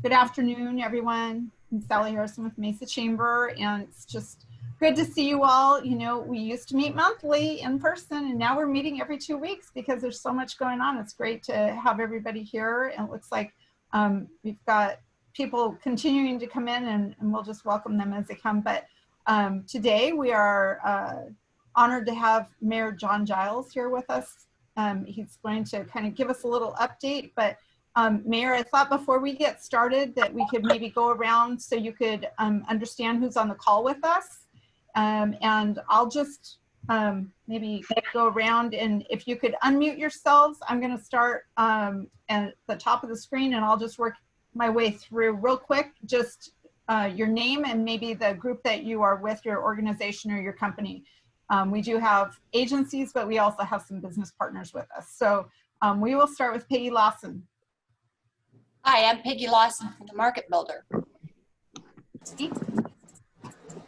Good afternoon, everyone. I'm Sally Harrison with Mesa Chamber, and it's just good to see you all. You know, we used to meet monthly in person, and now we're meeting every 2 weeks because there's so much going on. It's great to have everybody here, and it looks like we've got people continuing to come in, and we'll just welcome them as they come. But today we are honored to have Mayor John Giles here with us. He's going to kind of give us a little update, but Mayor, I thought before we get started that we could maybe go around so you could understand who's on the call with us. And I'll just maybe go around, and if you could unmute yourselves, I'm going to start at the top of the screen, and I'll just work my way through real quick, just your name and maybe the group that you are with, your organization or your company. We do have agencies, but we also have some business partners with us. So we will start with Peggy Lawson. Hi, I'm Peggy Lawson from the Market Builder. Steve?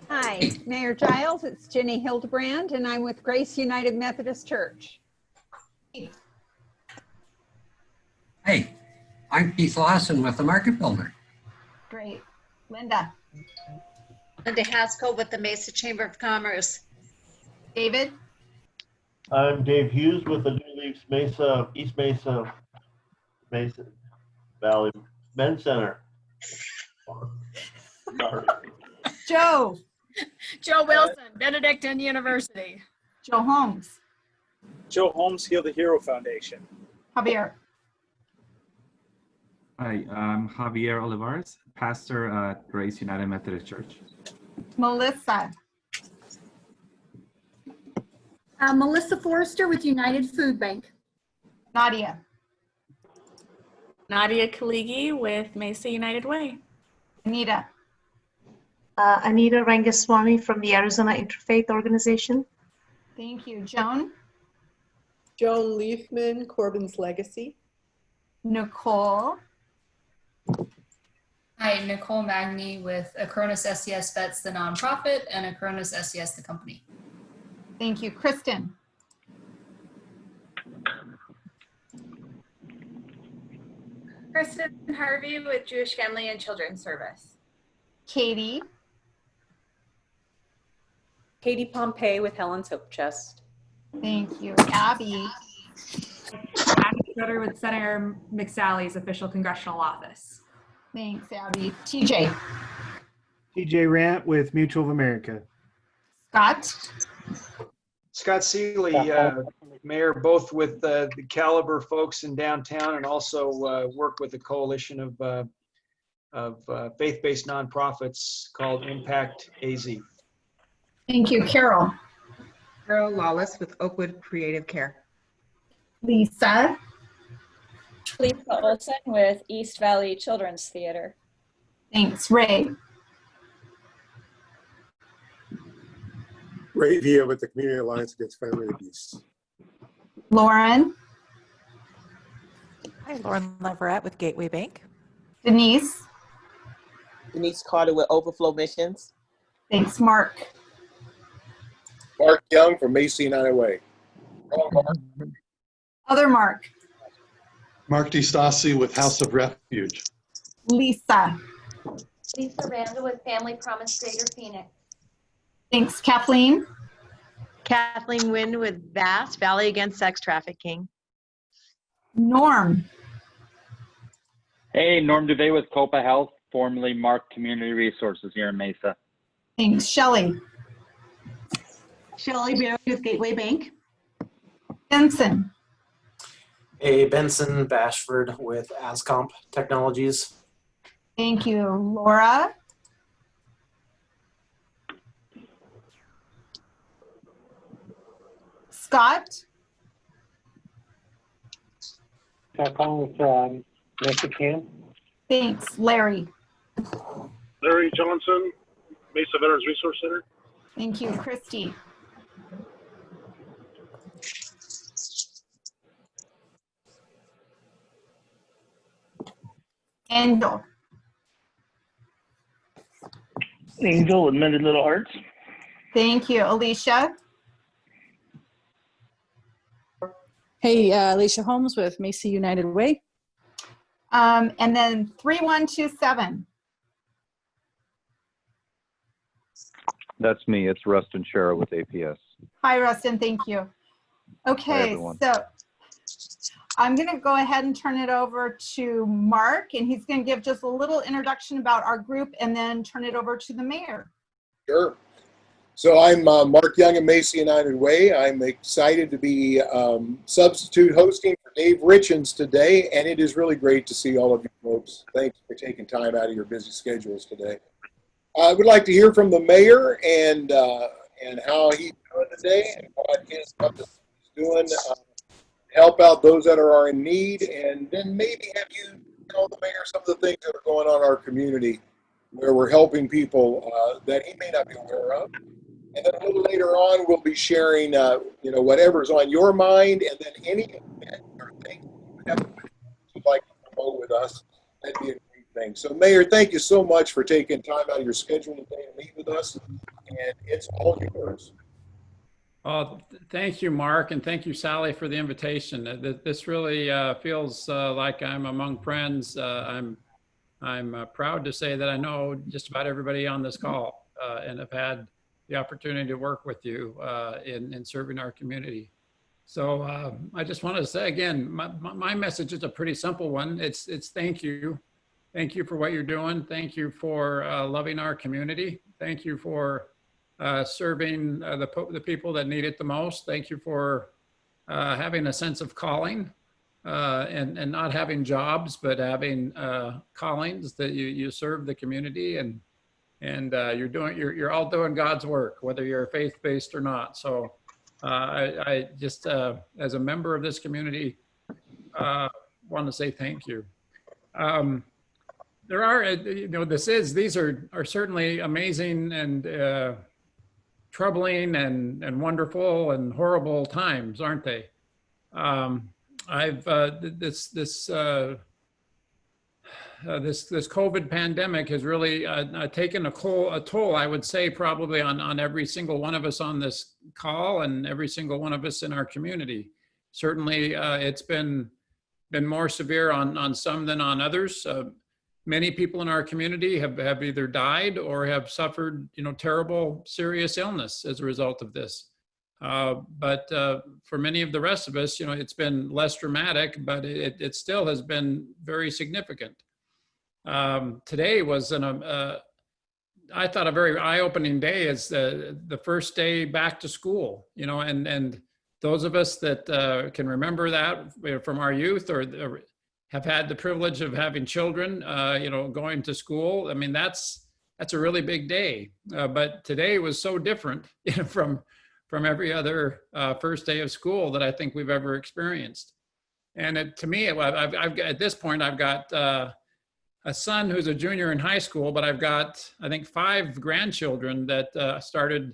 Hi, Mayor Giles, it's Jenny Hildebrand, and I'm with Grace United Methodist Church. Hey, I'm Keith Lawson with the Market Builder. Great. Linda? Linda Haskell with the Mesa Chamber of Commerce. David? I'm Dave Hughes with the New Leafs Mesa, East Mesa Valley Men's Center. Sorry. Joe? Joe Wilson, Benedictine University. Joe Holmes? Joe Holmes, Heal the Hero Foundation. Javier? Hi, I'm Javier Olivares, pastor at Grace United Methodist Church. Melissa? Melissa Forrester with United Food Bank. Nadia? Nadia Kaligi with Mesa United Way. Anita? Anita Rangaswamy from the Arizona Interfaith Organization. Thank you. Joan? Joan Leafman, Corbin's Legacy. Nicole? Hi, Nicole Magny with Acronis SCS Vets, the nonprofit, and Acronis SCS, the company. Thank you. Kristen? Kristen Harvey with Jewish Family and Children's Service. Katie? Katie Pompey with Helen's Hope Chest. Thank you. Abby? Abby Schroeder with Senator McSally's official congressional office. Thanks, Abby. TJ? TJ Rant with Mutual of America. Scott? Scott Seeley, Mayor, both with the Caliber folks in downtown and also work with a coalition of faith-based nonprofits called Impact AZ. Thank you. Carol? Carol Lawless with Oakwood Creative Care. Lisa? Lisa Olson with East Valley Children's Theater. Thanks. Ray? Ray Villa with the Community Alliance Against Family Abuse. Lauren? Hi, Lauren Leverett with Gateway Bank. Denise? Denise Carter with Overflow Missions. Thanks. Mark? Mark Young from Mesa United Way. Other Mark? Mark DeStassi with House of Refuge. Lisa? Lisa Randall with Family Promise Greater Phoenix. Thanks. Kathleen? Kathleen Wynn with Bass Valley Against Sex Trafficking. Norm? Hey, Norm DeVay with Copa Health, formerly Mark Community Resources here in Mesa. Thanks. Shelley? Shelley Berry with Gateway Bank. Benson? Hey, Benson Bashford with Ascomp Technologies. Thank you. Laura? Scott? Scott Collins with Mesa Camp. Thanks. Larry? Larry Johnson, Mesa Veterans Resource Center. Thank you. Christy? Angel? Angel with Mended Little Hearts. Thank you. Alicia? Hey, Alicia Holmes with Mesa United Way. And then 3127. That's me. It's Rustyn Shara with APS. Hi, Rustyn. Thank you. Okay, everyone. so I'm going to go ahead and turn it over to Mark, and he's going to give just a little introduction about our group and then turn it over to the mayor. Sure. So I'm Mark Young at Mesa United Way. I'm excited to be substitute hosting for Dave Richens today, and it is really great to see all of you folks. Thanks for taking time out of your busy schedules today. I would like to hear from the mayor and how he's doing today and what his office is doing to help out those that are in need, and then maybe have you tell the mayor some of the things that are going on in our community where we're helping people that he may not be aware of. And then a little later on, we'll be sharing, whatever's on your mind, and then any event or thing you'd like to promote with us. That'd be a great thing. So, Mayor, thank you so much for taking time out of your schedule today to meet with us, and it's all yours. Thank you, Mark, and thank you, Sally, for the invitation. This really feels like I'm among friends. I'm proud to say that I know just about everybody on this call and have had the opportunity to work with you in serving our community. So I just want to say again, my message is a pretty simple one. It's thank you. Thank you for what you're doing. Thank you for loving our community. Thank you for serving the people that need it the most. Thank you for having a sense of calling and not having jobs, but having callings that you serve the community, and you're all doing God's work, whether you're faith-based or not. So I just, as a member of this community, want to say thank you. There are, these are certainly amazing and troubling and wonderful and horrible times, aren't they? This COVID pandemic has really taken a toll, I would say, probably on every single one of us on this call and every single one of us in our community. Certainly, it's been more severe on some than on others. Many people in our community have either died or have suffered, terrible, serious illness as a result of this. But for many of the rest of us, it's been less dramatic, but it still has been very significant. Today was I thought a very eye-opening day. Is the first day back to school, and those of us that can remember that from our youth or have had the privilege of having children, going to school. I mean, that's a really big day. But today was so different from every other first day of school that I think we've ever experienced. And to me, at this point, I've got a son who's a junior in high school, but I've got, I think, 5 grandchildren that started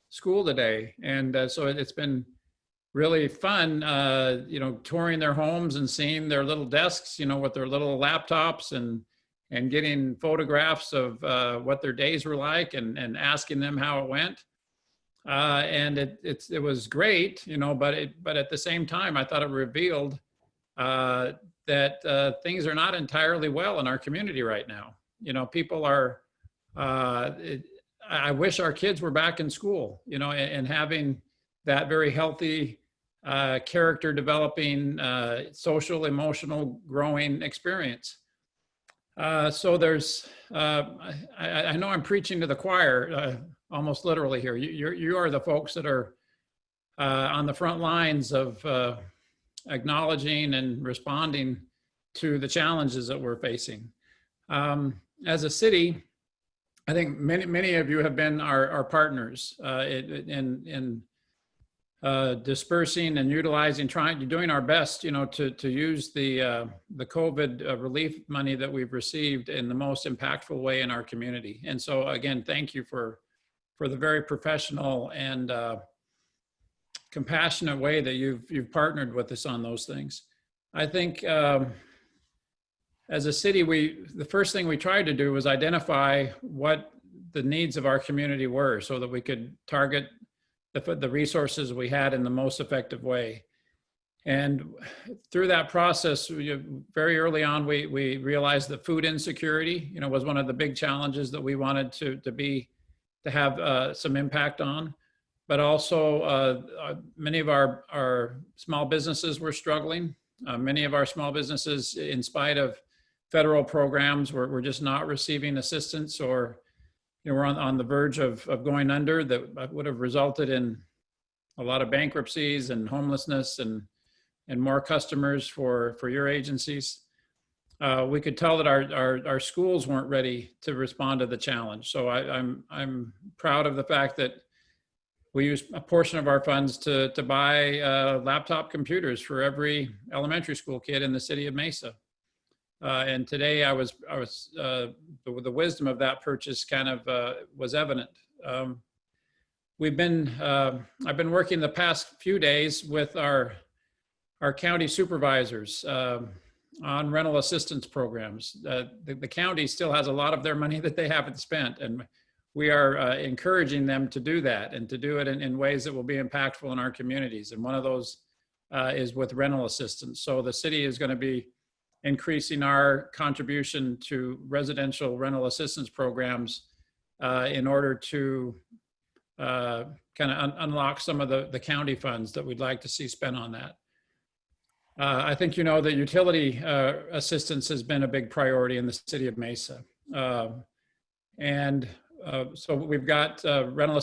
school today. And so it's been really fun, touring their homes and seeing their little desks, with their little laptops and getting photographs of what their days were like and asking them how it went. And it was great, but at the same time, I thought it revealed that things are not entirely well in our community right now. People are, I wish our kids were back in school, and having that very healthy, character developing, social, emotional growing experience. So there's, I know I'm preaching to the choir, almost literally here. You are the folks that are on the front lines of acknowledging and responding to the challenges that we're facing. As a city, I think many of you have been our partners in dispersing and utilizing, doing our best, to use the COVID relief money that we've received in the most impactful way in our community. And so again, thank you for the very professional and compassionate way that you've partnered with us on those things. I think as a city, the first thing we tried to do was identify what the needs of our community were so that we could target the resources we had in the most effective way. And through that process, very early on, we realized that food insecurity, was one of the big challenges that we wanted to have some impact on. But also, many of our small businesses were struggling. Many of our small businesses, in spite of federal programs, were just not receiving assistance, or we're on the verge of going under. That would have resulted in a lot of bankruptcies and homelessness and more customers for your agencies. We could tell that our schools weren't ready to respond to the challenge. So I'm proud of the fact that we used a portion of our funds to buy laptop computers for every elementary school kid in the city of Mesa. And today the wisdom of that purchase kind of was evident. I've been working the past few days with our county supervisors on rental assistance programs. The county still has a lot of their money that they haven't spent, and we are encouraging them to do that and to do it in ways that will be impactful in our communities. And one of those is with rental assistance. So the city is going to be increasing our contribution to residential rental assistance programs in order to kind of unlock some of the county funds that we'd like to see spent on that. I think you know that utility assistance has been a big priority in the city of Mesa. So we've got utility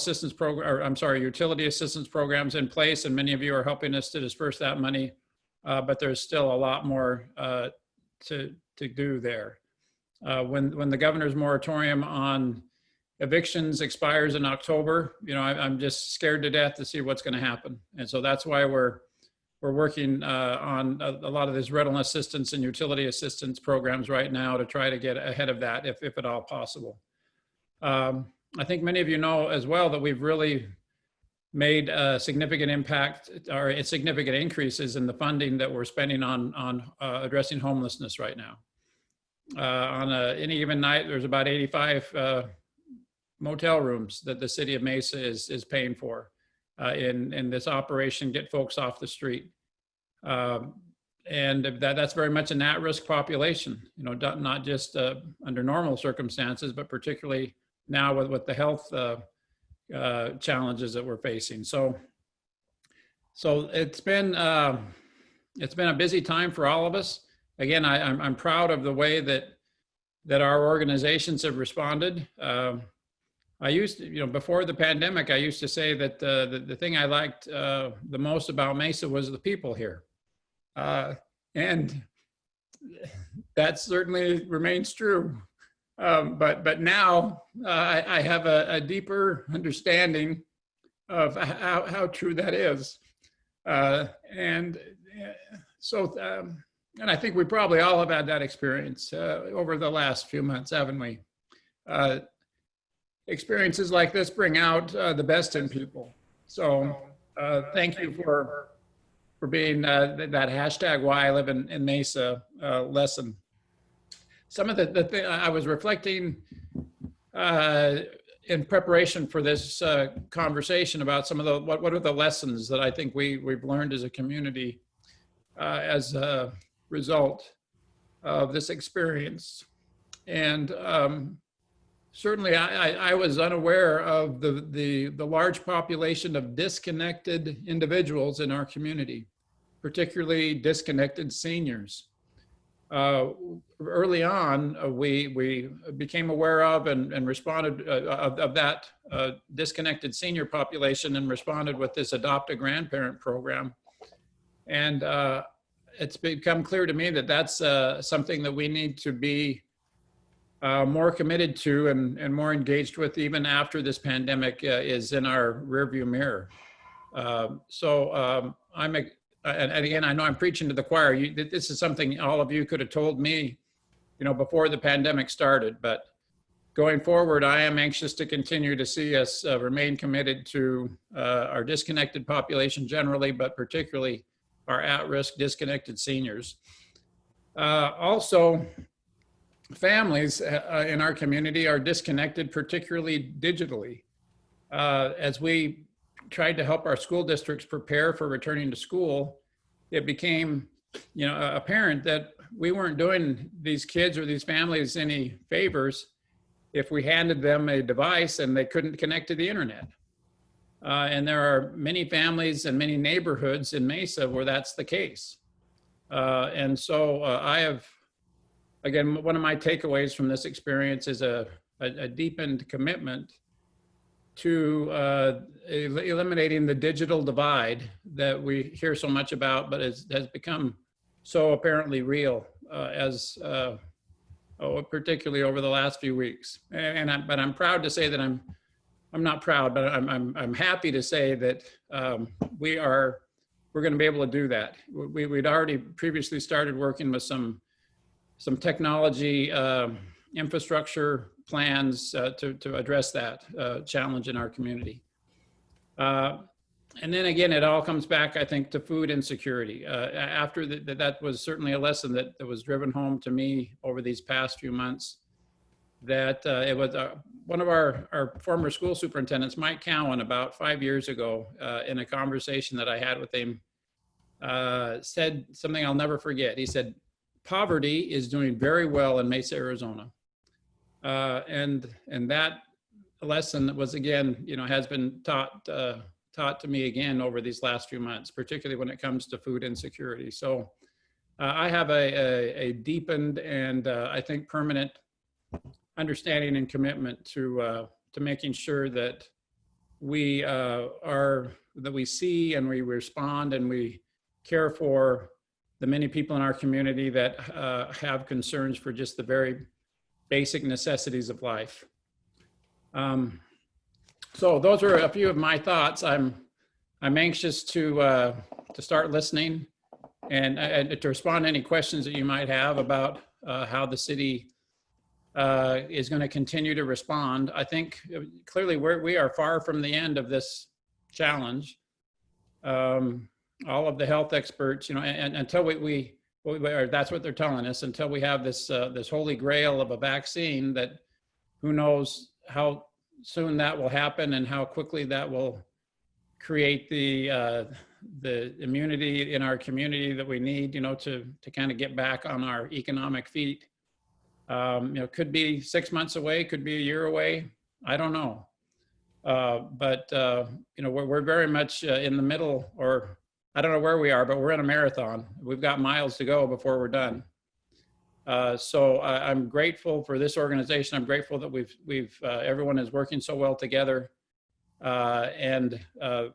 assistance programs in place, and many of you are helping us to disperse that money, but there's still a lot more to do there. When the governor's moratorium on evictions expires in October, I'm just scared to death to see what's going to happen. And so that's why we're working on a lot of this rental assistance and utility assistance programs right now to try to get ahead of that, if at all possible. I think many of you know as well that we've really made a significant impact or significant increases in the funding that we're spending on addressing homelessness right now. On any given night, there's about 85 motel rooms that the city of Mesa is paying for in this operation, Get Folks Off the Street. And that's very much an at-risk population, not just under normal circumstances, but particularly now with the health challenges that we're facing. So it's been a busy time for all of us. Again, I'm proud of the way that our organizations have responded. I used to, before the pandemic, I used to say that the thing I liked the most about Mesa was the people here. And that certainly remains true. But now I have a deeper understanding of how true that is. And I think we probably all have had that experience over the last few months, haven't we? Experiences like this bring out the best in people. So thank you for being that hashtag why I live in Mesa lesson. Some of the thing I was reflecting in preparation for this conversation about some of what are the lessons that I think we've learned as a community as a result of this experience. And certainly I was unaware of the large population of disconnected individuals in our community, particularly disconnected seniors. Early on, we became aware of and responded of that disconnected senior population and responded with this Adopt a Grandparent program. And it's become clear to me that that's something that we need to be more committed to and more engaged with even after this pandemic is in our rearview mirror. And again, I know I'm preaching to the choir. This is something all of you could have told me, before the pandemic started. But going forward, I am anxious to continue to see us remain committed to our disconnected population generally, but particularly our at-risk disconnected seniors. Also, families in our community are disconnected, particularly digitally. As we tried to help our school districts prepare for returning to school, it became, apparent that we weren't doing these kids or these families any favors if we handed them a device and they couldn't connect to the internet. And there are many families and many neighborhoods in Mesa where that's the case. And so I have, again, one of my takeaways from this experience is a deepened commitment to eliminating the digital divide that we hear so much about, but has become so apparently real particularly over the last few weeks. But I'm proud to say that I'm not proud, but I'm happy to say that we're going to be able to do that. We'd already previously started working with some technology infrastructure plans to address that challenge in our community. And then again, it all comes back, I think, to food insecurity. After that was certainly a lesson that was driven home to me over these past few months, that it was one of our former school superintendents, Mike Cowan, about 5 years ago, in a conversation that I had with him, said something I'll never forget. He said, "Poverty is doing very well in Mesa, Arizona." And that lesson was, again, has been taught to me again over these last few months, particularly when it comes to food insecurity. So I have a deepened and I think permanent understanding and commitment to making sure that we see and we respond and we care for the many people in our community that have concerns for just the very basic necessities of life. So those are a few of my thoughts. I'm anxious to start listening and to respond to any questions that you might have about how the city is going to continue to respond. I think clearly we are far from the end of this challenge. All of the health experts, and until that's what they're telling us, until we have this holy grail of a vaccine, that who knows how soon that will happen and how quickly that will create the immunity in our community that we need, to kind of get back on our economic feet. Could be 6 months away, could be a year away. I don't know. But we're very much in the middle, or I don't know where we are, but we're in a marathon. We've got miles to go before we're done. So I'm grateful for this organization. I'm grateful that everyone is working so well together, and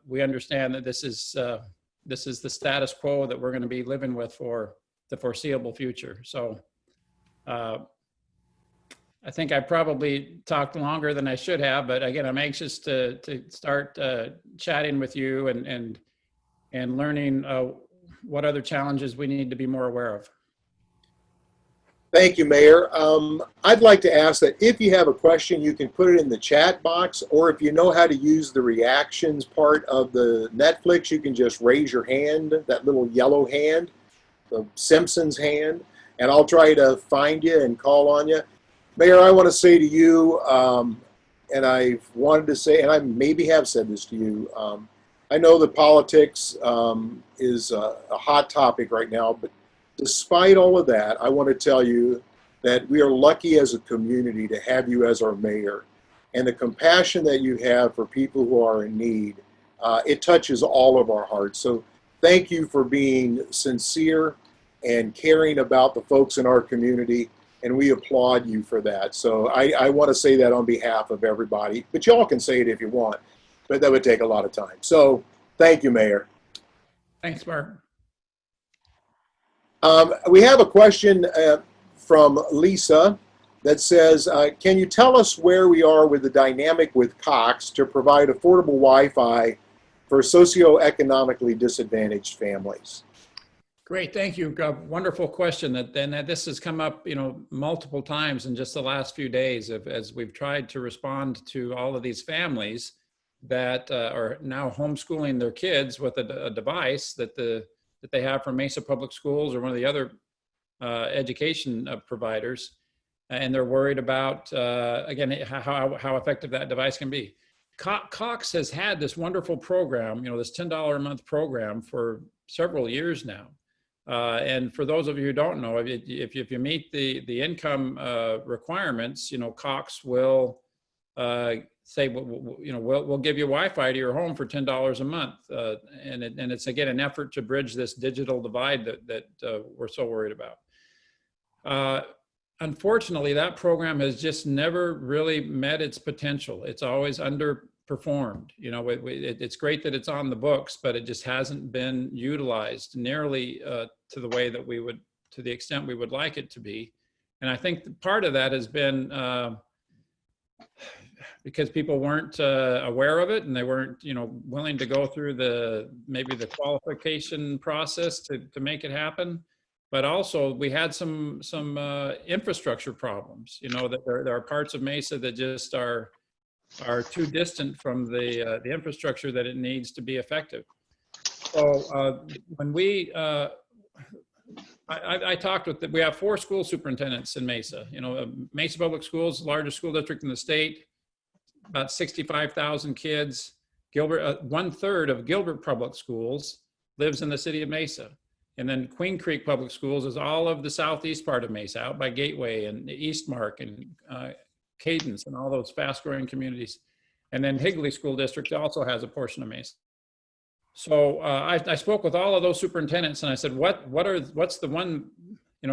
we understand that this is the status quo that we're going to be living with for the foreseeable future. So I think I probably talked longer than I should have, but again, I'm anxious to start chatting with you and learning what other challenges we need to be more aware of. Thank you, Mayor. I'd like to ask that if you have a question, you can put it in the chat box, or if you know how to use the reactions part of the Netflix, you can just raise your hand, that little yellow hand, the Simpsons hand, and I'll try to find you and call on you. Mayor, I want to say to you, and I've wanted to say, and I maybe have said this to you, I know that politics is a hot topic right now, but despite all of that, I want to tell you that we are lucky as a community to have you as our mayor. And the compassion that you have for people who are in need, it touches all of our hearts. So thank you for being sincere and caring about the folks in our community, and we applaud you for that. So I want to say that on behalf of everybody, but y'all can say it if you want, but that would take a lot of time. So thank you, Mayor. Thanks, Mark. We have a question from Lisa that says, can you tell us where we are with the dynamic with Cox to provide affordable Wi-Fi for socioeconomically disadvantaged families? Great, thank you. Wonderful question. That this has come up, multiple times in just the last few days as we've tried to respond to all of these families that are now homeschooling their kids with a device that they have from Mesa Public Schools or one of the other education providers, and they're worried about again how effective that device can be. Cox has had this wonderful program, this $10 a month program for several years now. And for those of you who don't know, if you meet the income requirements, Cox will say, we'll give you Wi-Fi to your home for $10 a month. And it's, again, an effort to bridge this digital divide that we're so worried about. Unfortunately, that program has just never really met its potential. It's always underperformed. It's great that it's on the books, but it just hasn't been utilized nearly to the way that to the extent we would like it to be. And I think part of that has been because people weren't aware of it, and they weren't, willing to go through maybe the qualification process to make it happen. But also we had some infrastructure problems. That there are parts of Mesa that just are too distant from the infrastructure that it needs to be effective. So when I talked with we have 4 school superintendents in Mesa. Mesa Public Schools, the largest school district in the state, about 65,000 kids. Gilbert, 1/3 of Gilbert Public Schools lives in the city of Mesa. And then Queen Creek Public Schools is all of the southeast part of Mesa, out by Gateway and Eastmark and Cadence and all those fast-growing communities. And then Higley School District also has a portion of Mesa. So I spoke with all of those superintendents, and I said, what's the one,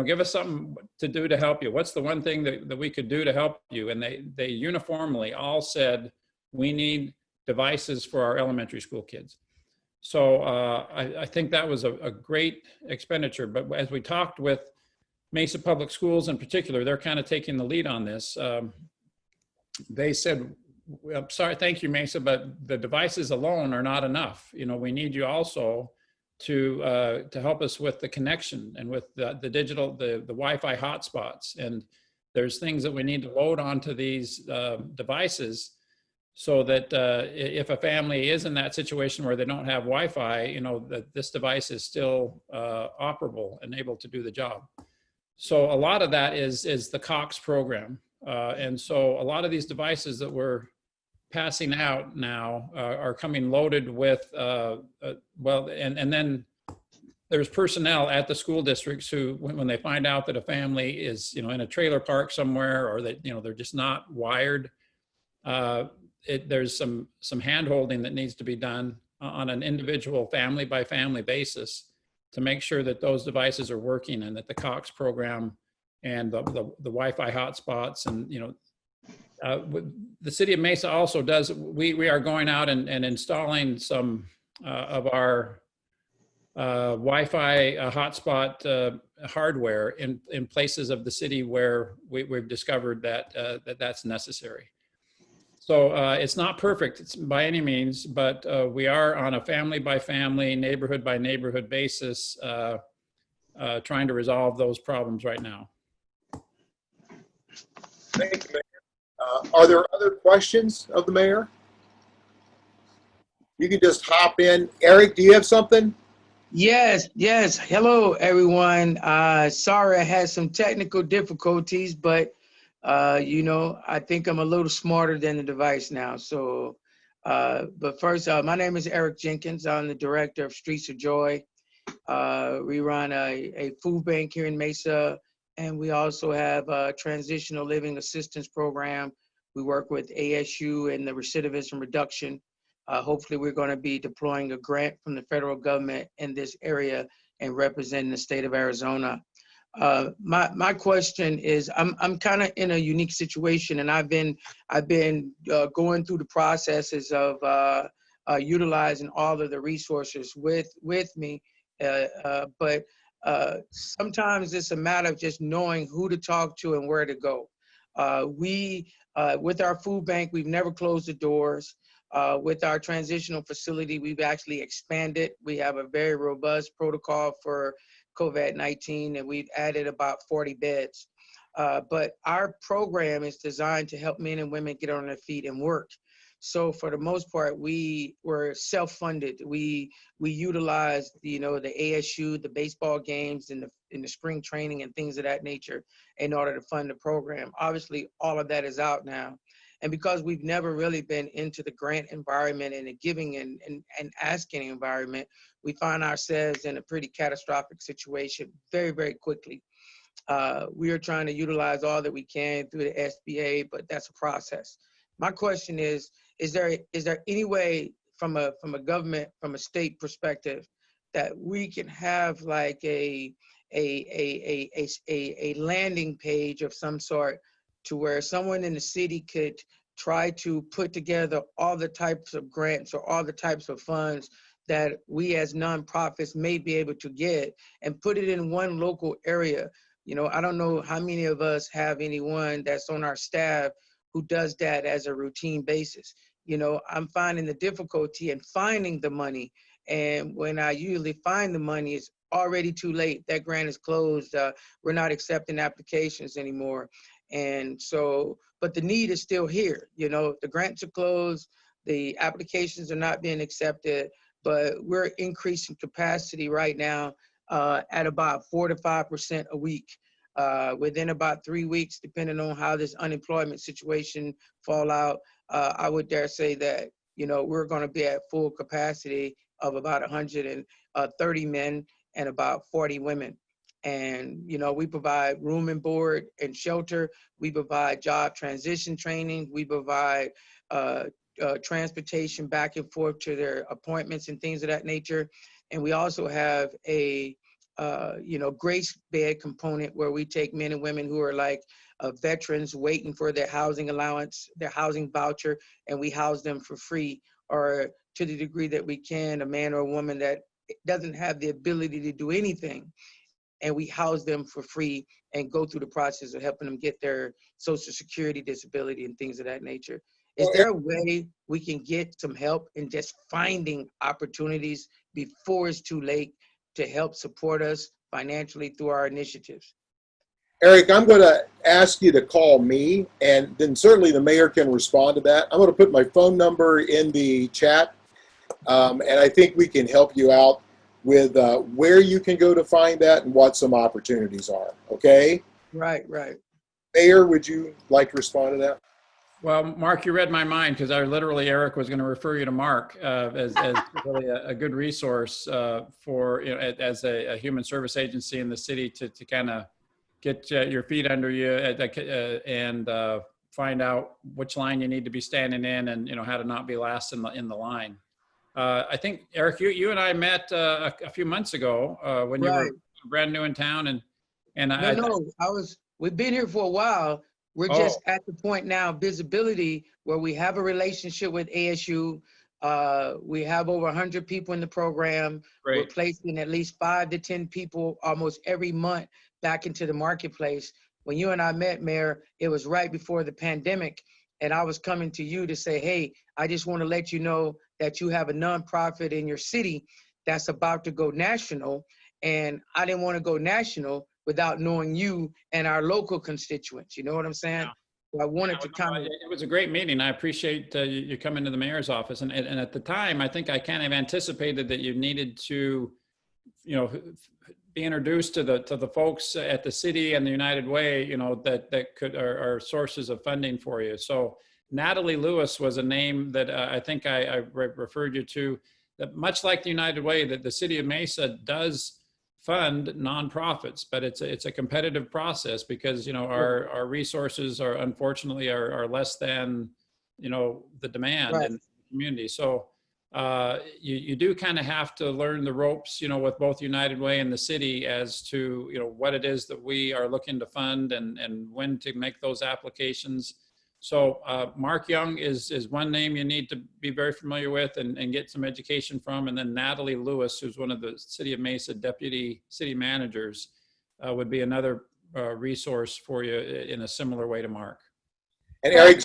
give us something to do to help you. What's the one thing that we could do to help you? And they uniformly all said, we need devices for our elementary school kids. So I think that was a great expenditure. But as we talked with Mesa Public Schools in particular, they're kind of taking the lead on this. They said, I'm sorry, thank you, Mesa, but the devices alone are not enough. We need you also to help us with the connection and with the digital, the Wi-Fi hotspots. And there's things that we need to load onto these devices, so that if a family is in that situation where they don't have Wi-Fi, that this device is still operable and able to do the job. So a lot of that is the Cox program. And so a lot of these devices that we're passing out now are coming loaded with, and then there's personnel at the school districts who, when they find out that a family is, in a trailer park somewhere, or that, they're just not wired, there's some hand-holding that needs to be done on an individual family by family basis to make sure that those devices are working, and that the Cox program and the Wi-Fi hotspots, and the city of Mesa also does. We are going out and installing some of our Wi-Fi hotspot hardware in places of the city where we've discovered that that's necessary. So it's not perfect by any means, but we are on a family by family, neighborhood by neighborhood basis trying to resolve those problems right now. Thank you, Mayor. Are there other questions of the mayor? You can just hop in. Eric, do you have something? Yes. Hello, everyone. Sorry I had some technical difficulties, but I think I'm a little smarter than the device now. So, but first, my name is Eric Jenkins. I'm the director of Streets of Joy. We run a food bank here in Mesa, and we also have a transitional living assistance program. We work with ASU and the recidivism reduction. Hopefully, we're going to be deploying a grant from the federal government in this area and representing the state of Arizona. My question is, I'm kind of in a unique situation, and I've been going through the processes of utilizing all of the resources with me, but sometimes it's a matter of just knowing who to talk to and where to go. With our food bank, we've never closed the doors. With our transitional facility, we've actually expanded. We have a very robust protocol for COVID-19, and we've added about 40 beds. But our program is designed to help men and women get on their feet and work. So for the most part, we were self-funded. We utilized, the ASU, the baseball games, and the spring training and things of that nature in order to fund the program. Obviously, all of that is out now. And because we've never really been into the grant environment and the giving and asking environment, we find ourselves in a pretty catastrophic situation very, very quickly. We are trying to utilize all that we can through the SBA, but that's a process. My question is there any way from a government, from a state perspective, that we can have like a landing page of some sort to where someone in the city could try to put together all the types of grants or all the types of funds that we as nonprofits may be able to get and put it in one local area? You know, I don't know how many of us have anyone that's on our staff who does that as a routine basis. You know, I'm finding the difficulty in finding the money. And when I usually find the money, it's already too late. That grant is closed. We're not accepting applications anymore. And so, but the need is still here. You know, the grants are closed, the applications are not being accepted, but we're increasing capacity right now at about 4 to 5% a week. Within about 3 weeks, depending on how this unemployment situation fall out, I would dare say that, you know, we're going to be at full capacity of about 130 men and about 40 women. And, you know, we provide room and board and shelter. We provide job transition training. We provide transportation back and forth to their appointments and things of that nature. And we also have a you know, grace bed component where we take men and women who are like veterans waiting for their housing allowance, their housing voucher, and we house them for free, or to the degree that we can, a man or a woman that doesn't have the ability to do anything, and we house them for free and go through the process of helping them get their Social Security, disability, and things of that nature. Is there a way we can get some help in just finding opportunities before it's too late to help support us financially through our initiatives? Eric, I'm going to ask you to call me, and then certainly the mayor can respond to that. I'm going to put my phone number in the chat, and I think we can help you out with where you can go to find that and what some opportunities are, okay? Right, right. Mayor, would you like to respond to that? Well, Mark, you read my mind, because Eric was going to refer you to Mark as really a good resource for, you know, as a human service agency in the city to kind of get your feet under you and find out which line you need to be standing in, and, you know, how to not be last in the line. I think, Eric, you and I met a few months ago when you were brand new in town, we've been here for a while. We're just at the point now, visibility, where we have a relationship with ASU. We have over 100 people in the program. Great. We're placing at least 5 to 10 people almost every month back into the marketplace. When you and I met, Mayor, it was right before the pandemic. And I was coming to you to say, hey, I just want to let you know that you have a nonprofit in your city that's about to go national. And I didn't want to go national without knowing you and our local constituents. You know what I'm saying? Yeah. So I wanted to come. It was a great meeting. I appreciate you coming to the mayor's office. And at the time, I think I kind of anticipated that you needed to, you know, be introduced to the folks at the city and the United Way, you know, that are sources of funding for you. So Natalie Lewis was a name that I think I referred you to, that much like the United Way, that the city of Mesa does fund nonprofits, but it's a competitive process because, you know, our resources are unfortunately are less than, you know, the demand in the community. So you do kind of have to learn the ropes, you know, with both United Way and the city as to, you know, what it is that we are looking to fund and when to make those applications. So Mark Young is one name you need to be very familiar with and get some education from. And then Natalie Lewis, who's one of the City of Mesa deputy city managers, would be another resource for you in a similar way to Mark. And Eric,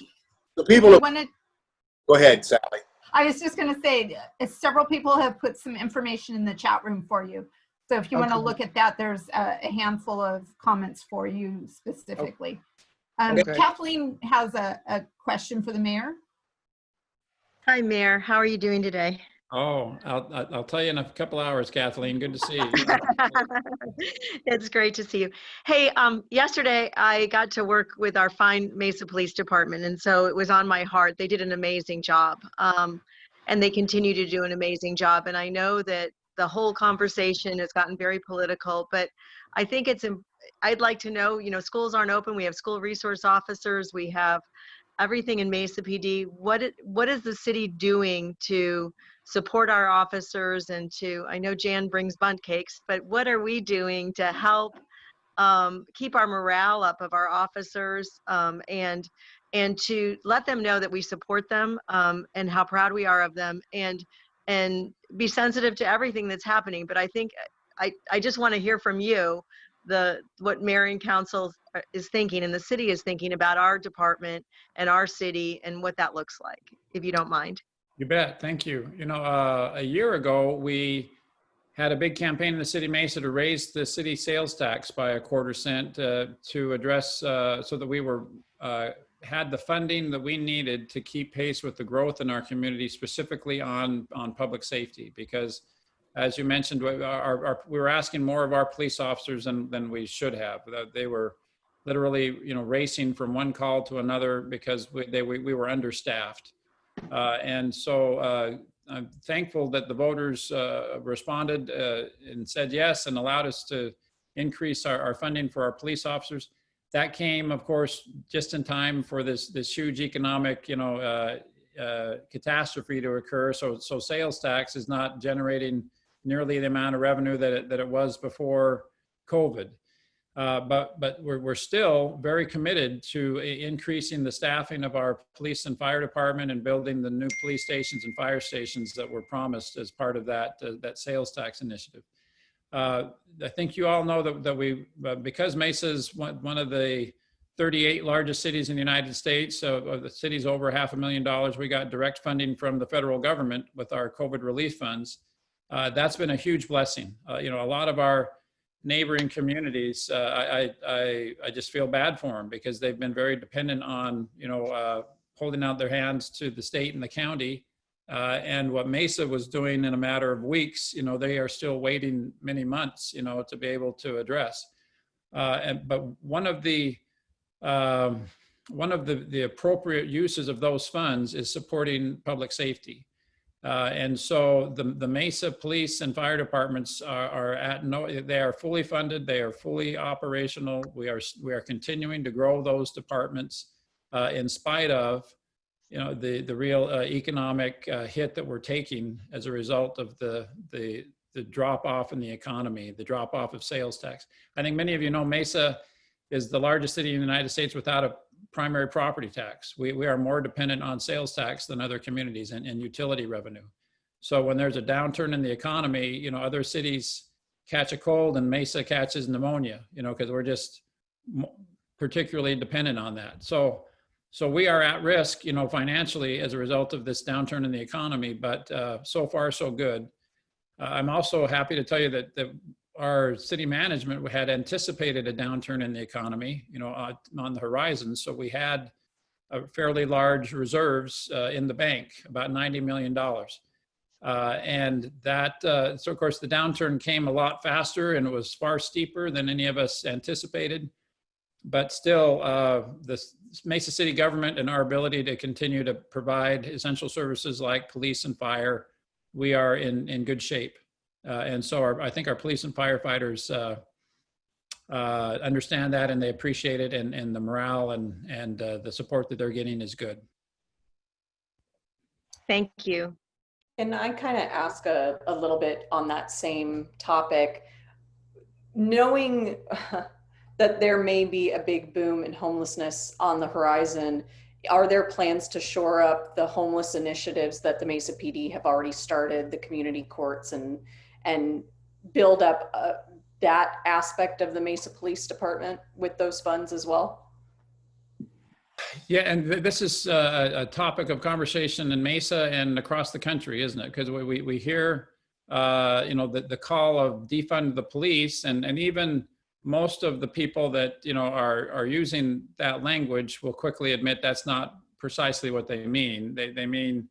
the people who go ahead, Sally. I was just going to say, several people have put some information in the chat room for you. So if you want to look at that, there's a handful of comments for you specifically. Kathleen has a question for the mayor. Hi, Mayor. How are you doing today? Oh, I'll tell you in a couple hours, Kathleen. Good to see you. It's great to see you. Hey, yesterday I got to work with our fine Mesa Police Department, and so it was on my heart. They did an amazing job, and they continue to do an amazing job. And I know that the whole conversation has gotten very political, but I think I'd like to know, schools aren't open. We have school resource officers. We have everything in Mesa PD. What is the city doing to support our officers and I know Jan brings bundt cakes, but what are we doing to help keep our morale up of our officers and to let them know that we support them and how proud we are of them and be sensitive to everything that's happening. But I think I just want to hear from you what Mayor and Council is thinking and the city is thinking about our department and our city and what that looks like, if you don't mind. You bet. Thank you. A year ago, we had a big campaign in the city of Mesa to raise the city sales tax by a quarter-cent to address so that we had the funding that we needed to keep pace with the growth in our community, specifically on public safety. Because, as you mentioned, we were asking more of our police officers than we should have. They were literally, racing from one call to another because we were understaffed. And so I'm thankful that the voters responded and said yes and allowed us to increase our funding for our police officers. That came, of course, just in time for this huge economic, catastrophe to occur. So sales tax is not generating nearly the amount of revenue that it was before COVID. But we're still very committed to increasing the staffing of our police and fire department and building the new police stations and fire stations that were promised as part of that sales tax initiative. I think you all know that because Mesa is one of the 38 largest cities in the United States, so the city's over $500,000, we got direct funding from the federal government with our COVID relief funds. That's been a huge blessing. A lot of our neighboring communities, I just feel bad for them because they've been very dependent on, holding out their hands to the state and the county. And what Mesa was doing in a matter of weeks, they are still waiting many months, to be able to address. But one of the appropriate uses of those funds is supporting public safety. And so the Mesa police and fire departments they are fully funded. They are fully operational. We are continuing to grow those departments in spite of, the real economic hit that we're taking as a result of the drop off in the economy, the drop off of sales tax. I think many of you know Mesa is the largest city in the United States without a primary property tax. We are more dependent on sales tax than other communities and utility revenue. So when there's a downturn in the economy, other cities catch a cold and Mesa catches pneumonia, because we're just particularly dependent on that. So we are at risk, financially as a result of this downturn in the economy, but so far so good. I'm also happy to tell you that our city management had anticipated a downturn in the economy, on the horizon. So we had fairly large reserves in the bank, about $90 million. And that, so of course the downturn came a lot faster and it was far steeper than any of us anticipated. But still, the Mesa City government and our ability to continue to provide essential services like police and fire, we are in good shape. And so I think our police and firefighters understand that and they appreciate it, and the morale and the support that they're getting is good. Thank you. And I kind of ask a little bit on that same topic, knowing that there may be a big boom in homelessness on the horizon. Are there plans to shore up the homeless initiatives that the Mesa PD have already started, the community courts, and build up that aspect of the Mesa Police Department with those funds as well? Yeah, and this is a topic of conversation in Mesa and across the country, isn't it? Because we hear, the call of defund the police, and even most of the people that are using that language will quickly admit that's not precisely what they mean. They mean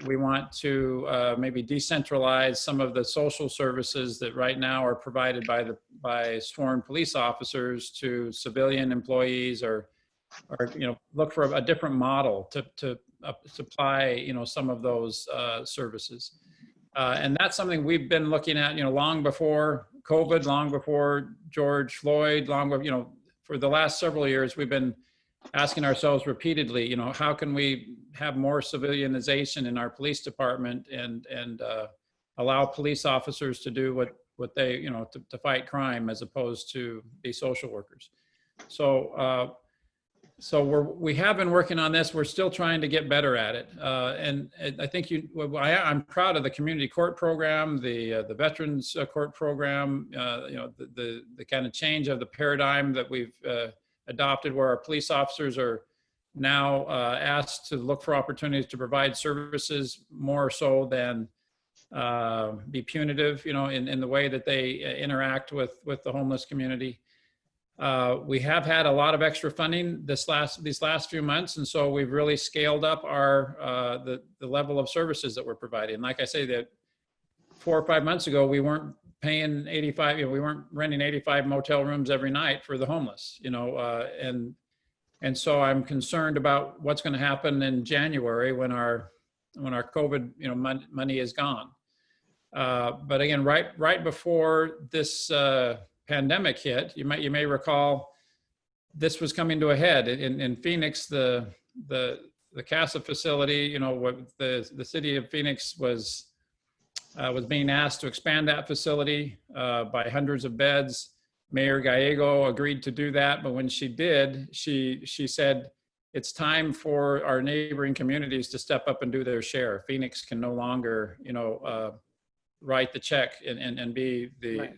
we want to maybe decentralize some of the social services that right now are provided by sworn police officers to civilian employees, or look for a different model to supply some of those services. And that's something we've been looking at, long before COVID, long before George Floyd, for the last several years, we've been asking ourselves repeatedly, how can we have more civilianization in our police department and allow police officers to do what they, to fight crime as opposed to be social workers. So we have been working on this. We're still trying to get better at it. And I think I'm proud of the community court program, the veterans court program, the kind of change of the paradigm that we've adopted, where our police officers are now asked to look for opportunities to provide services more so than be punitive, in the way that they interact with the homeless community. We have had a lot of extra funding these last few months, and so we've really scaled up our the level of services that we're providing. Like I say, that 4 or 5 months ago, we weren't paying 85, we weren't renting 85 motel rooms every night for the homeless, and so I'm concerned about what's going to happen in January when our COVID money is gone. But again, right before this pandemic hit, you may recall, this was coming to a head in Phoenix. The CASA facility, the city of Phoenix was being asked to expand that facility by hundreds of beds. Mayor Gallego agreed to do that, but when she did, she said, it's time for our neighboring communities to step up and do their share. Phoenix can no longer, write the check and be the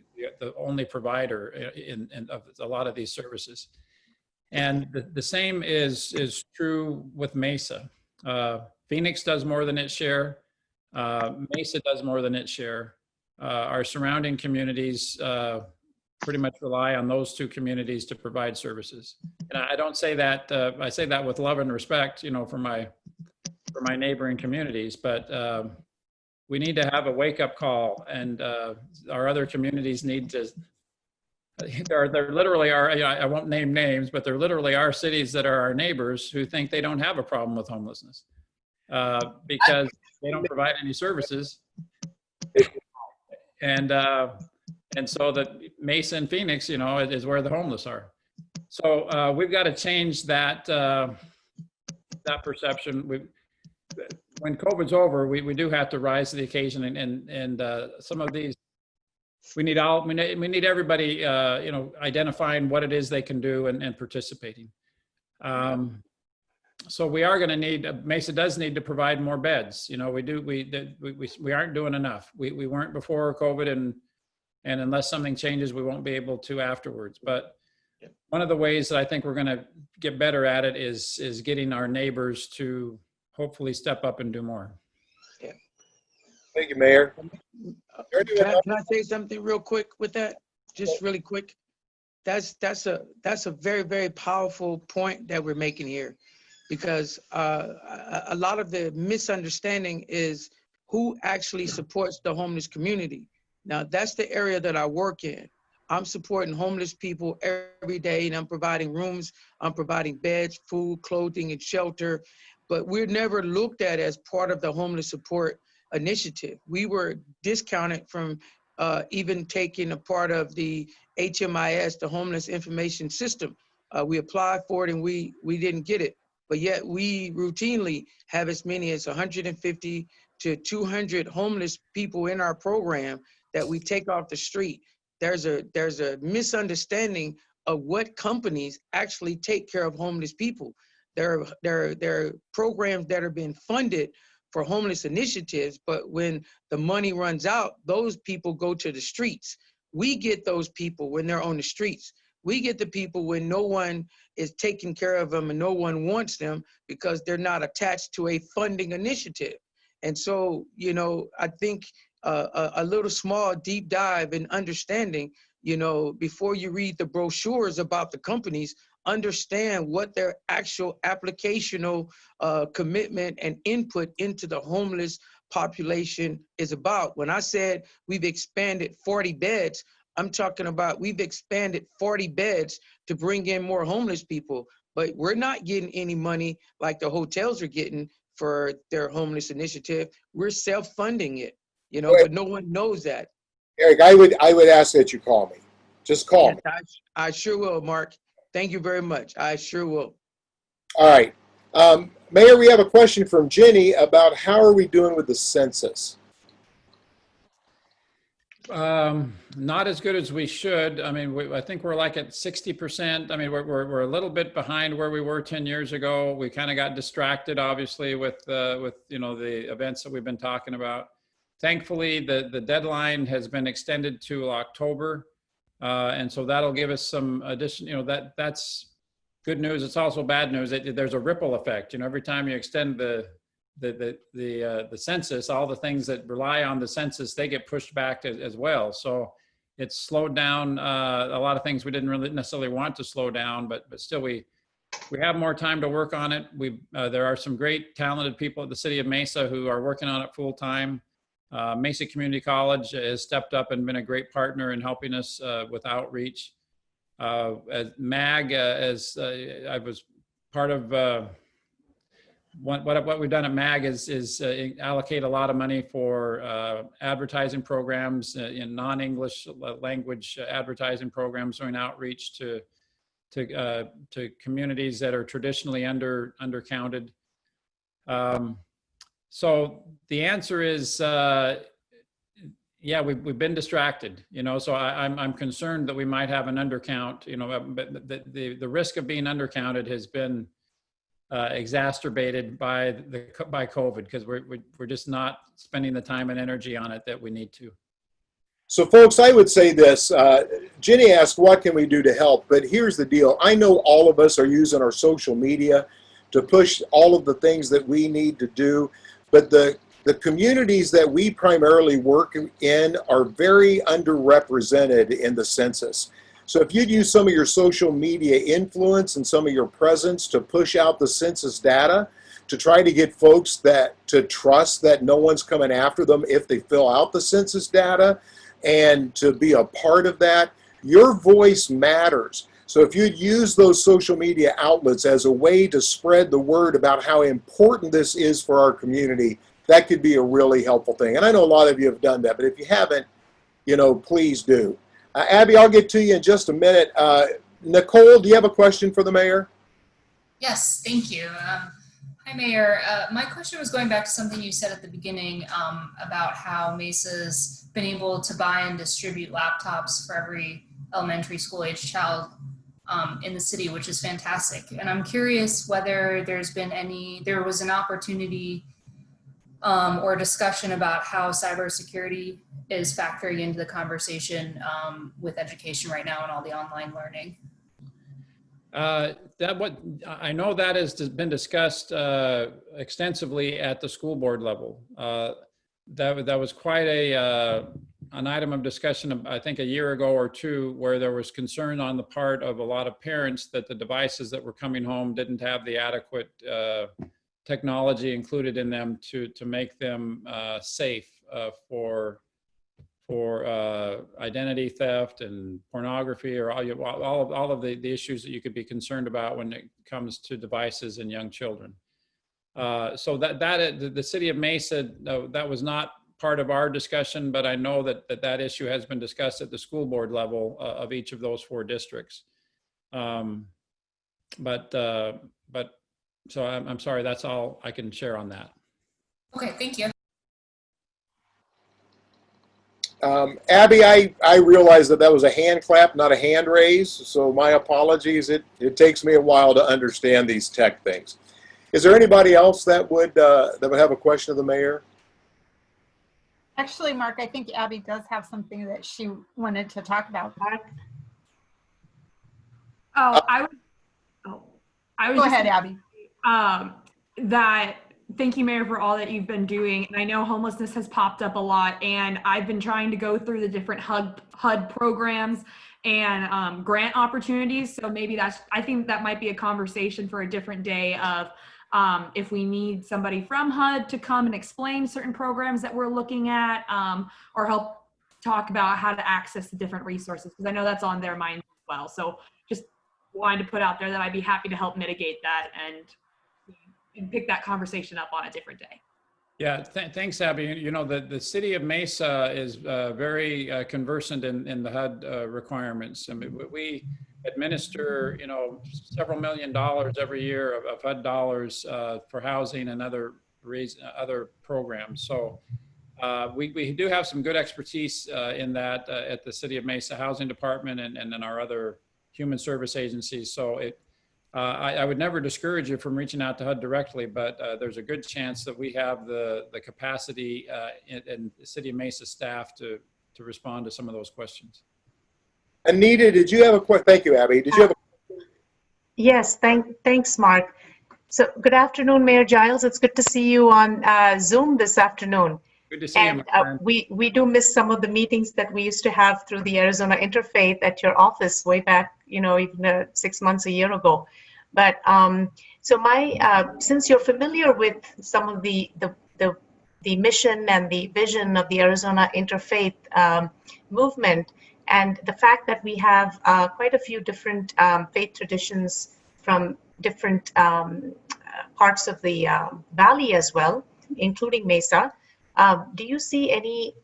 only provider in of a lot of these services. And the same is true with Mesa. Phoenix does more than its share. Mesa does more than its share. Our surrounding communities pretty much rely on those two communities to provide services. And I don't say that, I say that with love and respect, for my neighboring communities, but we need to have a wake-up call, and our other communities need to. There literally are, I won't name names, but there literally are cities that are our neighbors who think they don't have a problem with homelessness because they don't provide any services, and so that Mesa and Phoenix, is where the homeless are. So we've got to change that that perception. When COVID's over, we do have to rise to the occasion, and some of these, we need everybody, identifying what it is they can do and participating. So we are going to need, Mesa does need to provide more beds. We aren't doing enough. We weren't before COVID, and unless something changes, we won't be able to afterwards. But one of the ways that I think we're going to get better at it is getting our neighbors to hopefully step up and do more. Yeah. Thank you, Mayor. Can I say something real quick with that? Just really quick. That's a very, very powerful point that we're making here, because a lot of the misunderstanding is who actually supports the homeless community. Now, that's the area that I work in. I'm supporting homeless people every day, and I'm providing rooms, I'm providing beds, food, clothing, and shelter. But we're never looked at as part of the homeless support initiative. We were discounted from even taking a part of the HMIS, the Homeless Information System. We applied for it and we didn't get it. But yet we routinely have as many as 150 to 200 homeless people in our program that we take off the street. There's a misunderstanding of what companies actually take care of homeless people. There are programs that are being funded for homeless initiatives, but when the money runs out, those people go to the streets. We get those people when they're on the streets. We get the people when no one is taking care of them and no one wants them because they're not attached to a funding initiative. And so, I think a little small deep dive in understanding, before you read the brochures about the companies, understand what their actual applicational commitment and input into the homeless population is about. When I said we've expanded 40 beds, I'm talking about we've expanded 40 beds to bring in more homeless people, but we're not getting any money like the hotels are getting for their homeless initiative. We're self-funding it, you know, but no one knows that. Eric, I would ask that you call me. Just call me. I sure will, Mark. Thank you very much. I sure will. All right. Mayor, we have a question from Jenny about how are we doing with the census? Not as good as we should. I mean, I think we're like at 60%. I mean, we're a little bit behind where we were 10 years ago. We kind of got distracted, obviously, with you know, the events that we've been talking about. Thankfully, the deadline has been extended to October, and so that'll give us some addition. You know, that's good news. It's also bad news. There's a ripple effect. You know, every time you extend the census, all the things that rely on the census, they get pushed back as well. So it's slowed down a lot of things we didn't really necessarily want to slow down, but still we have more time to work on it. There are some great talented people at the city of Mesa who are working on it full time. Mesa Community College has stepped up and been a great partner in helping us with outreach. As MAG, I was part of what we've done at MAG is allocate a lot of money for advertising programs in non-English language advertising programs, doing outreach to communities that are traditionally undercounted. So the answer is, yeah, we've been distracted, you know, so I'm concerned that we might have an undercount, you know, but the risk of being undercounted has been exacerbated by COVID, because we're just not spending the time and energy on it that we need to. So folks, I would say this, Jenny asked, what can we do to help? But here's the deal. I know all of us are using our social media to push all of the things that we need to do, but the communities that we primarily work in are very underrepresented in the census. So if you'd use some of your social media influence and some of your presence to push out the census data, to try to get folks to trust that no one's coming after them if they fill out the census data, and to be a part of that, your voice matters. So if you'd use those social media outlets as a way to spread the word about how important this is for our community, that could be a really helpful thing. And I know a lot of you have done that, but if you haven't, you know, please do. Abby, I'll get to you in just a minute. Nicole, do you have a question for the mayor? Yes, thank you. Hi, Mayor. My question was going back to something you said at the beginning about how Mesa's been able to buy and distribute laptops for every elementary school age child in the city, which is fantastic. And I'm curious whether there was an opportunity or discussion about how cybersecurity is factoring into the conversation with education right now and all the online learning. I know that has been discussed extensively at the school board level. That was quite an item of discussion, I think a year ago or two, where there was concern on the part of a lot of parents that the devices that were coming home didn't have the adequate technology included in them to make them safe for identity theft and pornography, or all of the issues that you could be concerned about when it comes to devices and young children. So the city of Mesa, that was not part of our discussion, but I know that issue has been discussed at the school board level of each of those 4 districts. So I'm sorry, that's all I can share on that. Okay, thank you. Abby, I realized that was a hand clap, not a hand raise, so my apologies. It takes me a while to understand these tech things. Is there anybody else that would have a question of the mayor? Actually, Mark, I think Abby does have something that she wanted to talk about. I was Go ahead, Abby. Thank you, Mayor, for all that you've been doing. And I know homelessness has popped up a lot, and I've been trying to go through the different HUD programs and grant opportunities. So maybe I think that might be a conversation for a different day of if we need somebody from HUD to come and explain certain programs that we're looking at, or help talk about how to access the different resources, because I know that's on their mind as well. So just wanted to put out there that I'd be happy to help mitigate that and pick that conversation up on a different day. Yeah, thanks, Abby. You know, the city of Mesa is very conversant in the HUD requirements. I mean, we administer, you know, several $1 million every year of HUD dollars for housing and other programs. So we do have some good expertise in that at the City of Mesa Housing Department and in our other human service agencies. So I would never discourage you from reaching out to HUD directly, but there's a good chance that we have the capacity in the City of Mesa staff to respond to some of those questions. Anita, did you have a question? Thank you, Abby. Did you have a question? Yes, thanks, Mark. So good afternoon, Mayor Giles. It's good to see you on Zoom this afternoon. Good to see you. We do miss some of the meetings that we used to have through the Arizona Interfaith at your office way back, you know, even 6 months, a year ago. But so since you're familiar with some of the mission and the vision of the Arizona Interfaith movement, and the fact that we have quite a few different faith traditions from different parts of the valley as well, including Mesa, do you see any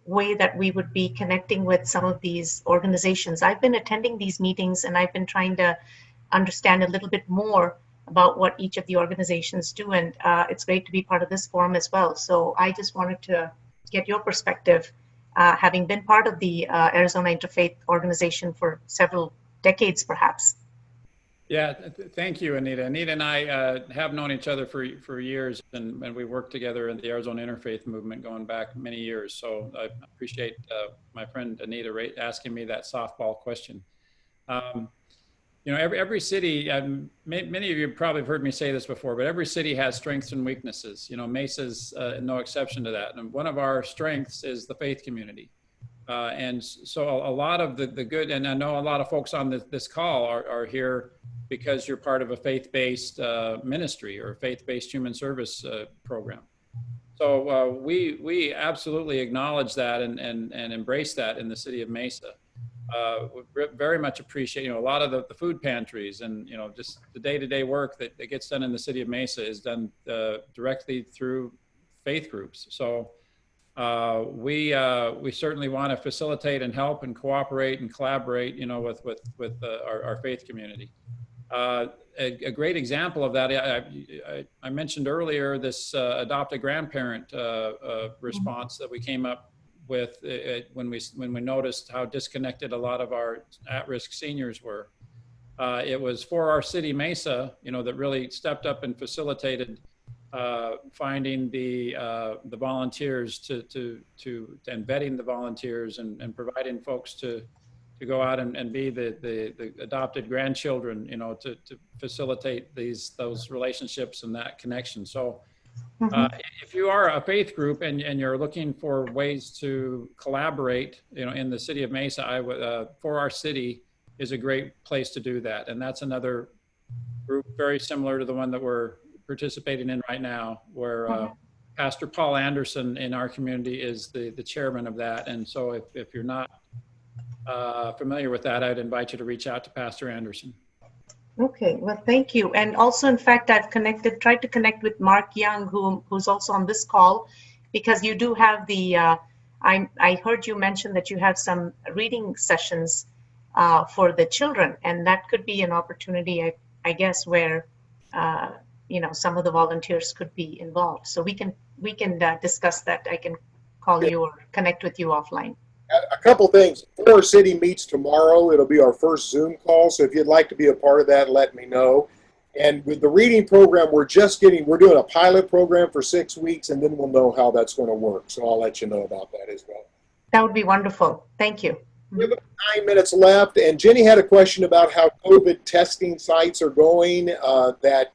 way that we would be connecting with some of these organizations? I've been attending these meetings and I've been trying to understand a little bit more about what each of the organizations do, and it's great to be part of this forum as well. So I just wanted to get your perspective, having been part of the Arizona Interfaith organization for several decades perhaps. Yeah, thank you, Anita. Anita and I have known each other for years, and we worked together in the Arizona Interfaith movement going back many years. So I appreciate my friend Anita asking me that softball question. You know, every city, many of you probably have heard me say this before, but every city has strengths and weaknesses. You know, Mesa's no exception to that. And one of our strengths is the faith community. And so a lot of the good, and I know a lot of folks on this call are here because you're part of a faith-based ministry or faith-based human service program. So we absolutely acknowledge that and embrace that in the city of Mesa. We very much appreciate, you know, a lot of the food pantries and, you know, just the day-to-day work that gets done in the city of Mesa is done directly through faith groups. So we certainly want to facilitate and help and cooperate and collaborate, you know, with our faith community. A great example of that, I mentioned earlier this adopt a grandparent response that we came up with when we noticed how disconnected a lot of our at-risk seniors were. It was for our city, Mesa, you know, that really stepped up and facilitated finding the volunteers and vetting the volunteers and providing folks to go out and be the adopted grandchildren, you know, to facilitate those relationships and that connection. So if you are a faith group and you're looking for ways to collaborate, you know, in the city of Mesa, For Our City is a great place to do that. And that's another group very similar to the one that we're participating in right now, where Pastor Paul Anderson in our community is the chairman of that. And so if you're not familiar with that, I'd invite you to reach out to Pastor Anderson. Okay, well, thank you. And also, in fact, I've tried to connect with Mark Young, who's also on this call, because you do have I heard you mention that you have some reading sessions for the children, and that could be an opportunity, I guess, where you know, some of the volunteers could be involved. So we can discuss that. I can call you or connect with you offline. A couple things. For Our City meets tomorrow. It'll be our first Zoom call. So if you'd like to be a part of that, let me know. And with the reading program, we're doing a pilot program for 6 weeks, and then we'll know how that's going to work. So I'll let you know about that as well. That would be wonderful. Thank you. We have about 9 minutes left, and Jenny had a question about how COVID testing sites are going, that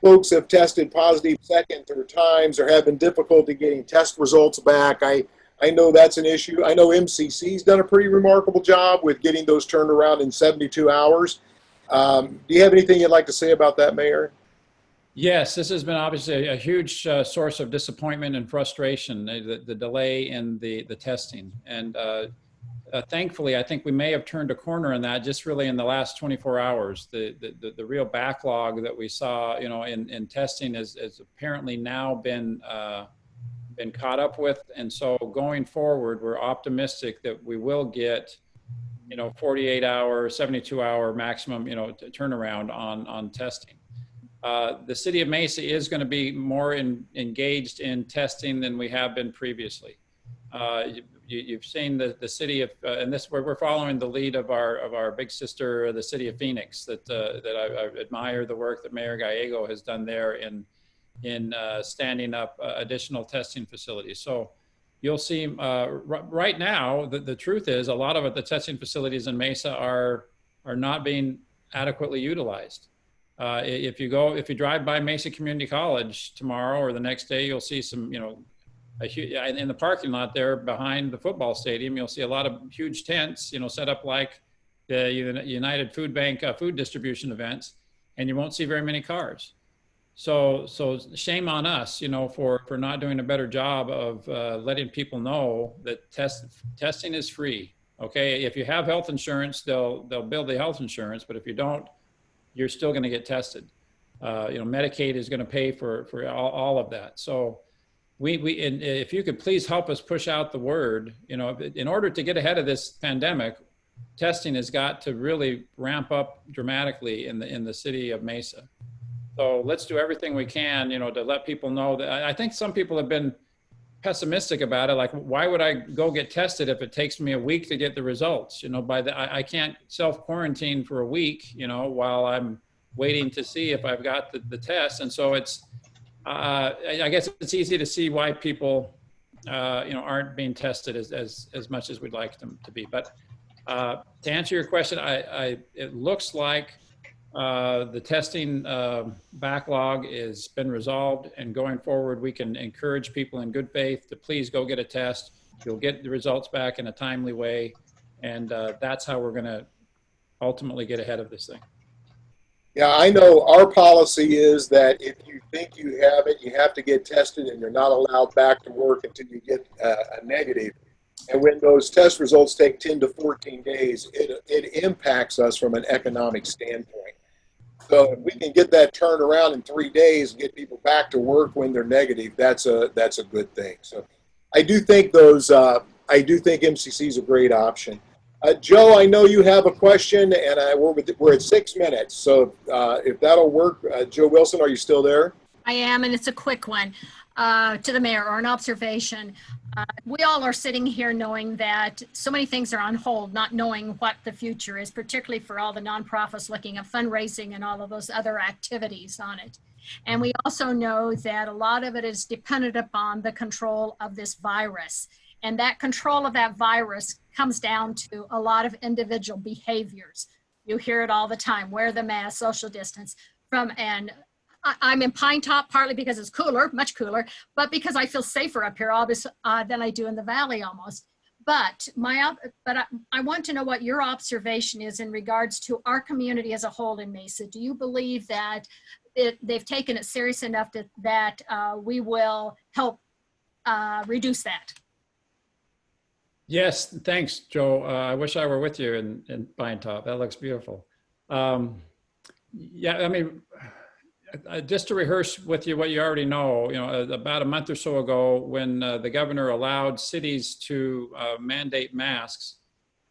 folks have tested positive second, third times or having difficulty getting test results back. I know that's an issue. I know MCC's done a pretty remarkable job with getting those turned around in 72 hours. Do you have anything you'd like to say about that, Mayor? Yes, this has been obviously a huge source of disappointment and frustration, the delay in the testing. And thankfully, I think we may have turned a corner in that just really in the last 24 hours. The real backlog that we saw, in testing has apparently now been caught up with. And so going forward, we're optimistic that we will get, 48 hour, 72 hour maximum, turnaround on testing. The city of Mesa is going to be more engaged in testing than we have been previously. You've seen the city of, and this we're following the lead of our big sister, the city of Phoenix, that I admire the work that Mayor Gallego has done there in standing up additional testing facilities. So you'll see right now, the truth is a lot of the testing facilities in Mesa are not being adequately utilized. If you drive by Mesa Community College tomorrow or the next day, you'll see some, in the parking lot there behind the football stadium, you'll see a lot of huge tents, set up like the United Food Bank food distribution events, and you won't see very many cars. So shame on us, for not doing a better job of letting people know that testing is free. Okay, if you have health insurance, they'll bill the health insurance, but if you don't, you're still going to get tested. Medicaid is going to pay for all of that. So and if you could please help us push out the word, in order to get ahead of this pandemic, testing has got to really ramp up dramatically in the city of Mesa. So let's do everything we can, to let people know that. I think some people have been pessimistic about it. Like, why would I go get tested if it takes me a week to get the results? I can't self-quarantine for a week, while I'm waiting to see if I've got the test. And so it's, I guess it's easy to see why people, aren't being tested as much as we'd like them to be. But to answer your question, it looks like the testing backlog has been resolved, and going forward, we can encourage people in good faith to please go get a test. You'll get the results back in a timely way, and that's how we're going to ultimately get ahead of this thing. Yeah, I know our policy is that if you think you have it, you have to get tested, and you're not allowed back to work until you get a negative. And when those test results take 10 to 14 days, it impacts us from an economic standpoint. So if we can get that turned around in 3 days and get people back to work when they're negative, that's a good thing. So I do think MCC is a great option. Joe, I know you have a question, and we're at 6 minutes. So if that'll work, Joe Wilson, are you still there? I am, and it's a quick one to the mayor, or an observation. We all are sitting here knowing that so many things are on hold, not knowing what the future is, particularly for all the nonprofits looking at fundraising and all of those other activities on it. And we also know that a lot of it is dependent upon the control of this virus. And that control of that virus comes down to a lot of individual behaviors. You hear it all the time: wear the mask, social distance. And I'm in Pine Top partly because it's cooler, much cooler, but because I feel safer up here, obviously, than I do in the valley almost. But I want to know what your observation is in regards to our community as a whole in Mesa. Do you believe that they've taken it serious enough that we will help reduce that? Yes, thanks, Joe. I wish I were with you in Pine Top. That looks beautiful. Yeah, I mean, just to rehearse with you what you already know, about a month or so ago, when the governor allowed cities to mandate masks,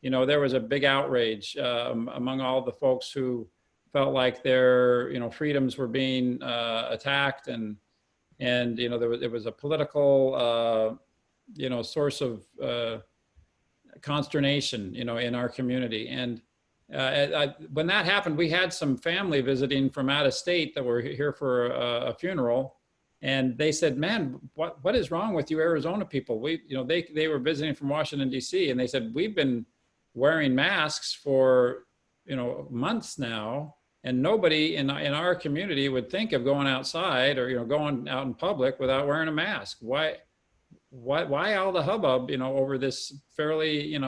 there was a big outrage among all the folks who felt like their, freedoms were being attacked, and there was a political, source of consternation, in our community. And when that happened, we had some family visiting from out of state that were here for a funeral, and they said, "Man, what is wrong with you Arizona people?" They were visiting from Washington, D.C., and they said, "We've been wearing masks for, months now, and nobody in our community would think of going outside or, going out in public without wearing a mask. Why why all the hubbub, over this fairly,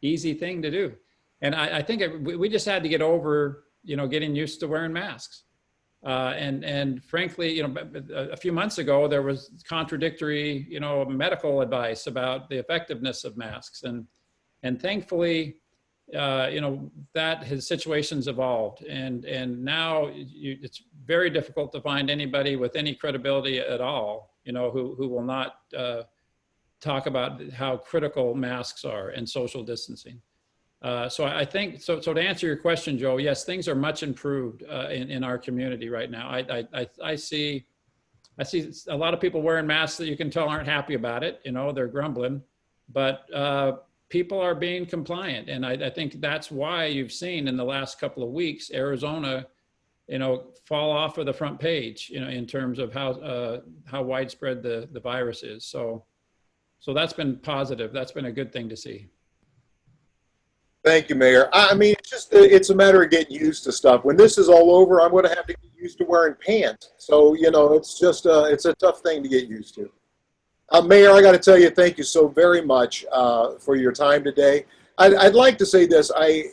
easy thing to do? And I think we just had to get over, getting used to wearing masks. And frankly, a few months ago, there was contradictory, medical advice about the effectiveness of masks. And thankfully, that his situation's evolved. And now it's very difficult to find anybody with any credibility at all, who will not talk about how critical masks are and social distancing. So I think, so to answer your question, Joe, yes, things are much improved in our community right now. I see a lot of people wearing masks that you can tell aren't happy about it. They're grumbling, but people are being compliant. And I think that's why you've seen in the last couple of weeks, Arizona, fall off of the front page, in terms of how widespread the virus is. So that's been positive. That's been a good thing to see. Thank you, Mayor. I mean, it's a matter of getting used to stuff. When this is all over, I'm going to have to get used to wearing pants. So, it's just, it's a tough thing to get used to. Mayor, I got to tell you, thank you so very much for your time today. I'd like to say this. I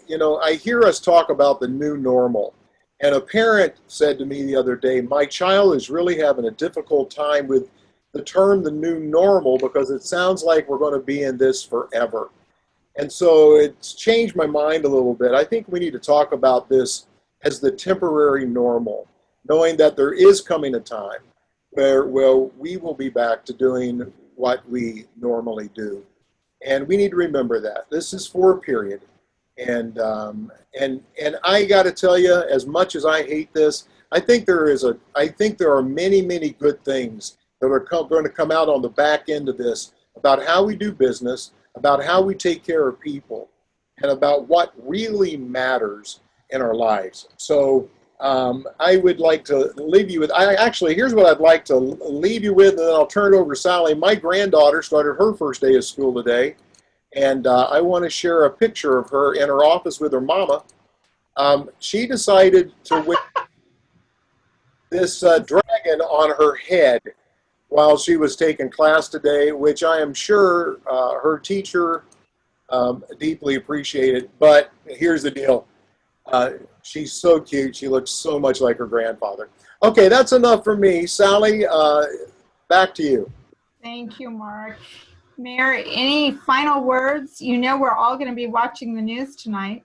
hear us talk about the new normal. And a parent said to me the other day, my child is really having a difficult time with the term the new normal because it sounds like we're going to be in this forever. And so it's changed my mind a little bit. I think we need to talk about this as the temporary normal, knowing that there is coming a time where we will be back to doing what we normally do. And we need to remember that. This is for a period. And I got to tell you, as much as I hate this, I think there are many, many good things that are going to come out on the back end of this about how we do business, about how we take care of people, and about what really matters in our lives. So I would like to leave you with, here's what I'd like to leave you with, and then I'll turn it over to Sally. My granddaughter started her first day of school today, and I want to share a picture of her in her office with her mama. She decided to wear this dragon on her head while she was taking class today, which I am sure her teacher deeply appreciated. But here's the deal. She's so cute. She looks so much like her grandfather. Okay, that's enough for me. Sally, back to you. Thank you, Mark. Mayor, any final words? We're all going to be watching the news tonight.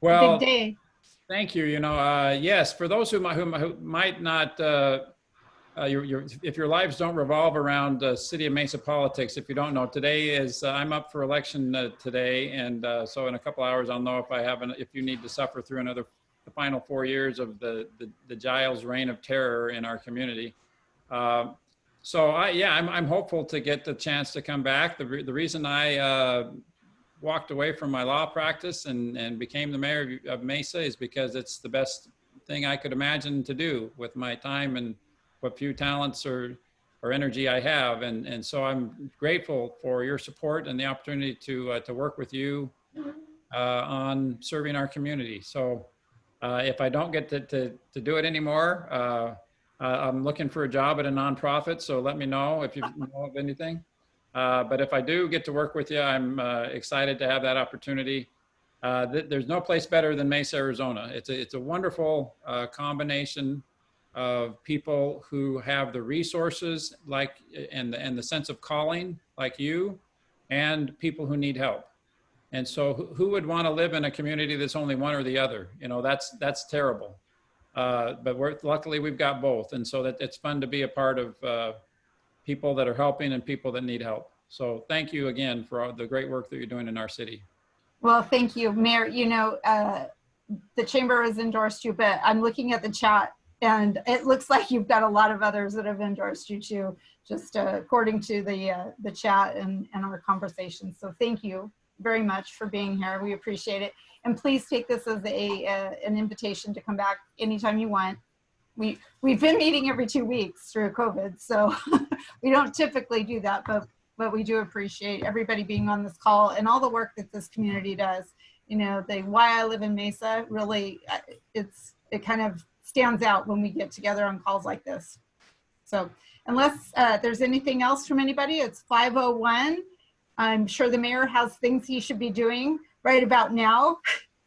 Well, big day. Thank you. Yes, for those who might not, if your lives don't revolve around City of Mesa politics, if you don't know, today is, I'm up for election today. And so in a couple hours, I'll know if you need to suffer through the final 4 years of the Giles reign of terror in our community. So I'm hopeful to get the chance to come back. The reason I walked away from my law practice and became the mayor of Mesa is because it's the best thing I could imagine to do with my time and what few talents or energy I have. And so I'm grateful for your support and the opportunity to work with you on serving our community. So if I don't get to do it anymore, I'm looking for a job at a nonprofit, so let me know if you know of anything. But if I do get to work with you, I'm excited to have that opportunity. There's no place better than Mesa, Arizona. It's a wonderful combination of people who have the resources and the sense of calling like you, and people who need help. And so who would want to live in a community that's only one or the other? That's terrible. But luckily we've got both. And so that it's fun to be a part of people that are helping and people that need help. So thank you again for all the great work that you're doing in our city. Well, thank you, Mayor. The chamber has endorsed you, but I'm looking at the chat and it looks like you've got a lot of others that have endorsed you too, just according to the chat and our conversation. So thank you very much for being here. We appreciate it. And please take this as an invitation to come back anytime you want. We've been meeting every 2 weeks through COVID, so we don't typically do that, but we do appreciate everybody being on this call and all the work that this community does. Why I live in Mesa, really, it kind of stands out when we get together on calls like this. So unless there's anything else from anybody, it's 5:01. I'm sure the mayor has things he should be doing right about now.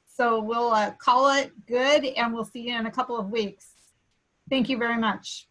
So we'll call it good, and we'll see you in a couple of weeks. Thank you very much.